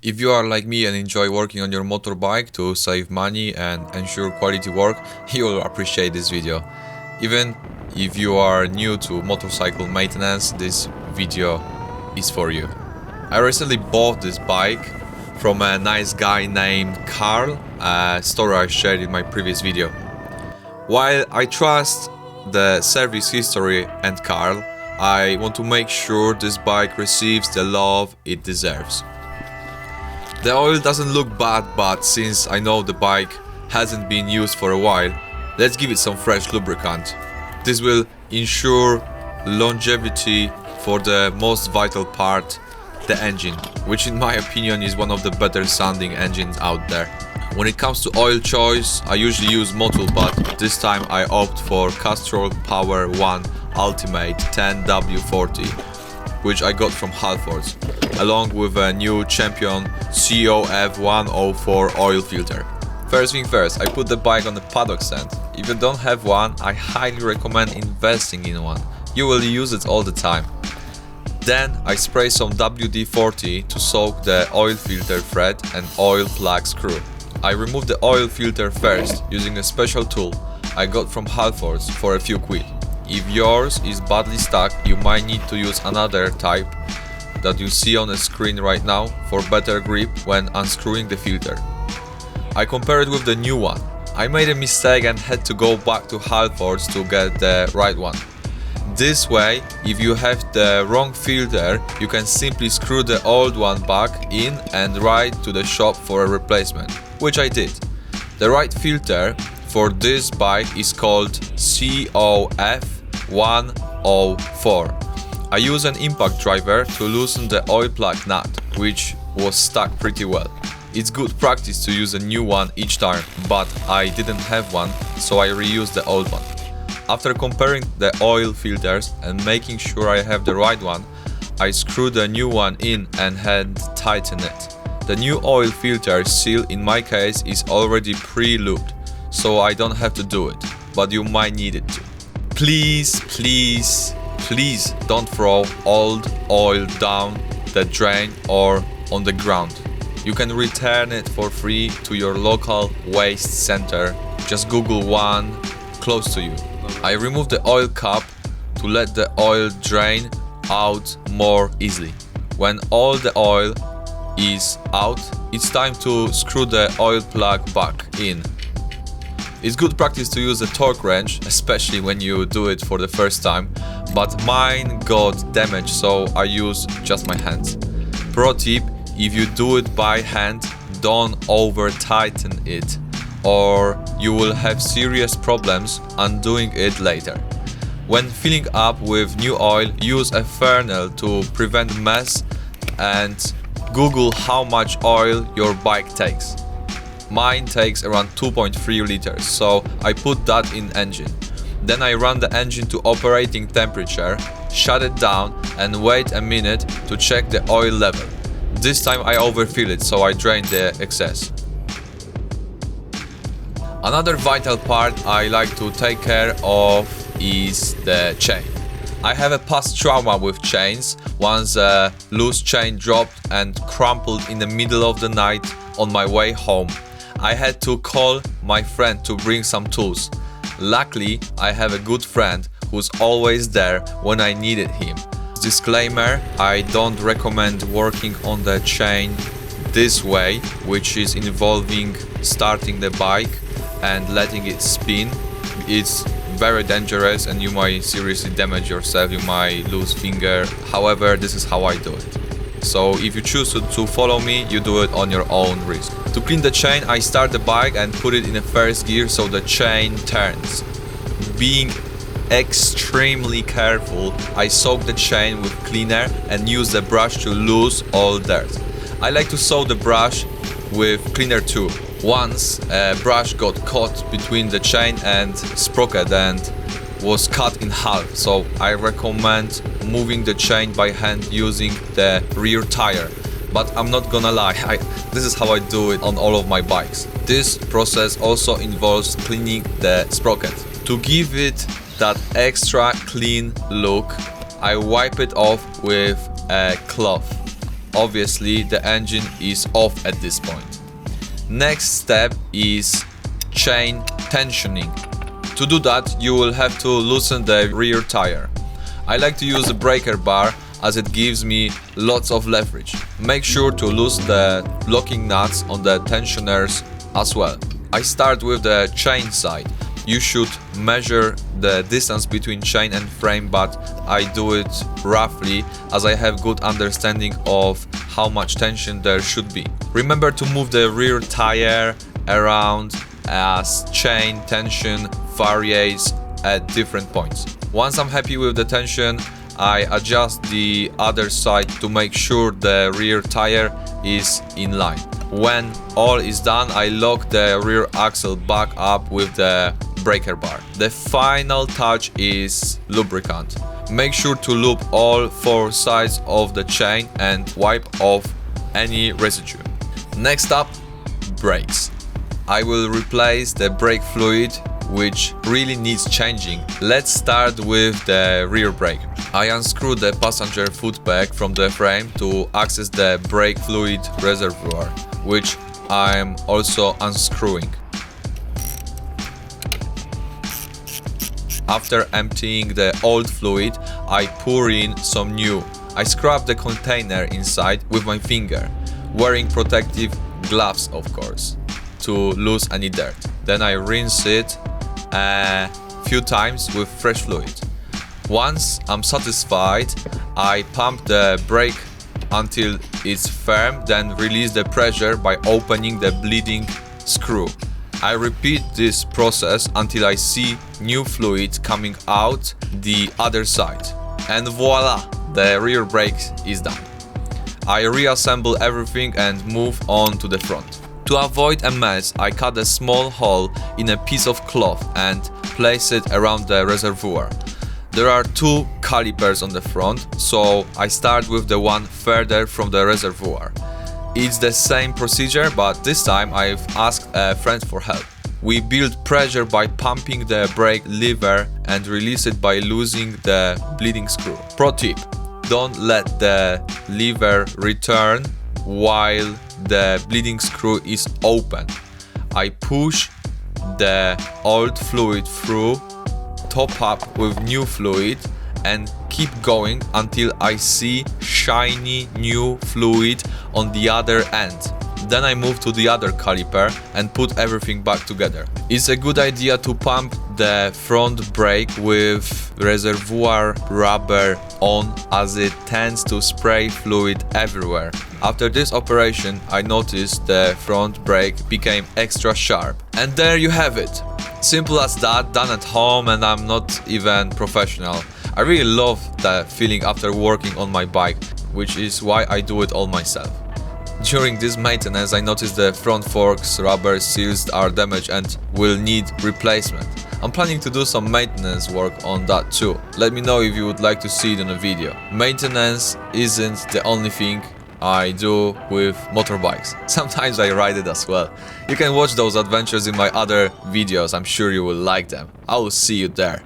If you are like me and enjoy working on your motorbike to save money and ensure quality work, you will appreciate this video. Even if you are new to motorcycle maintenance, this video is for you. I recently bought this bike from a nice guy named Carl, a story I shared in my previous video. While I trust the service history and Carl, I want to make sure this bike receives the love it deserves. The oil doesn't look bad, but since I know the bike hasn't been used for a while, let's give it some fresh lubricant. This will ensure longevity for the most vital part, the engine, which in my opinion is one of the better sounding engines out there. When it comes to oil choice, I usually use Motul, but this time I opt for Castrol Power 1 Ultimate 10W40, which I got from Halfords, along with a new Champion COF 104 oil filter. First thing first, I put the bike on the paddock stand. If you don't have one, I highly recommend investing in one. You will use it all the time. Then I spray some WD-40 to soak the oil filter thread and oil plug screw. I remove the oil filter first using a special tool I got from Halfords for a few quid. If yours is badly stuck, you might need to use another type that you see on the screen right now for better grip when unscrewing the filter. I compare it with the new one. I made a mistake and had to go back to Halfords to get the right one. This way, if you have the wrong filter, you can simply screw the old one back in and ride to the shop for a replacement, which I did. The right filter for this bike is called COF 104. I use an impact driver to loosen the oil plug nut, which was stuck pretty well. It's good practice to use a new one each time, but I didn't have one, so I reused the old one. After comparing the oil filters and making sure I have the right one, I screwed the new one in and hand tighten it. The new oil filter seal in my case is already pre-lubed, so I don't have to do it, but you might need it to. Please don't throw old oil down the drain or on the ground. You can return it for free to your local waste center. Just Google one close to you. I remove the oil cap to let the oil drain out more easily. When all the oil is out, it's time to screw the oil plug back in. It's good practice to use a torque wrench, especially when you do it for the first time, but mine got damaged, so I use just my hands. Pro tip, if you do it by hand, don't over tighten it, or you will have serious problems undoing it later. When filling up with new oil, use a funnel to prevent mess and Google how much oil your bike takes. Mine takes around 2.3 liters, so I put that in engine. Then I run the engine to operating temperature, shut it down and wait a minute to check the oil level. This time I overfill it, so I drain the excess. Another vital part I like to take care of is the chain. I have a past trauma with chains. Once a loose chain dropped and crumpled in the middle of the night on my way home. I had to call my friend to bring some tools. Luckily, I have a good friend who's always there when I needed him. Disclaimer, I don't recommend working on the chain this way, which is involving starting the bike and letting it spin. It's very dangerous and you might seriously damage yourself, you might lose finger. However, this is how I do it. So if you choose to follow me, you do it on your own risk. To clean the chain, I start the bike and put it in a first gear so the chain turns. Being extremely careful, I soak the chain with cleaner and use the brush to lose all dirt. I like to soak the brush with cleaner too. Once a brush got caught between the chain and sprocket and was cut in half, so I recommend moving the chain by hand using the rear tire. But I'm not gonna lie, this is how I do it on all of my bikes. This process also involves cleaning the sprocket. To give it that extra clean look, I wipe it off with a cloth. obviously the engine is off at this point. Next step is chain tensioning. To do that, you will have to loosen the rear tire. I like to use a breaker bar as it gives me lots of leverage. Make sure to loosen the locking nuts on the tensioners as well. I start with the chain side. You should measure the distance between chain and frame, but I do it roughly as I have good understanding of how much tension there should be. Remember to move the rear tire around as chain tension varies at different points. Once I'm happy with the tension, I adjust the other side to make sure the rear tire is in line. When all is done, I lock the rear axle back up with the breaker bar. The final touch is lubricant. Make sure to lube all 4 sides of the chain and wipe off any residue. Next up, brakes. I will replace the brake fluid, which really needs changing. Let's start with the rear brake. I unscrew the passenger foot peg from the frame to access the brake fluid reservoir, which I'm also unscrewing. After emptying the old fluid, I pour in some new. I scrub the container inside with my finger, wearing protective gloves of course, to lose any dirt. Then I rinse it a few times with fresh fluid. Once I'm satisfied, I pump the brake until it's firm, then release the pressure by opening the bleeding screw. I repeat this process until I see new fluid coming out the other side. And voila, the rear brake is done. I reassemble everything and move on to the front. To avoid a mess, I cut a small hole in a piece of cloth and place it around the reservoir. There are 2 calipers on the front, so I start with the one further from the reservoir. It's the same procedure, but this time I've asked a friend for help. We build pressure by pumping the brake lever and release it by losing the bleeding screw. Pro tip: don't let the lever return while the bleeding screw is open. I push the old fluid through, top up with new fluid and keep going until I see shiny new fluid on the other end. Then I move to the other caliper and put everything back together. It's a good idea to pump the front brake with reservoir rubber on, as it tends to spray fluid everywhere. After this operation, I noticed the front brake became extra sharp. And there you have it. Simple as that, done at home, and I'm not even professional. I really love that feeling after working on my bike, which is why I do it all myself. During this maintenance, I noticed the front forks rubber seals are damaged and will need replacement. I'm planning to do some maintenance work on that too. Let me know if you would like to see it in a video. Maintenance isn't the only thing I do with motorbikes. Sometimes I ride it as well. You can watch those adventures in my other videos, I'm sure you will like them. I will see you there.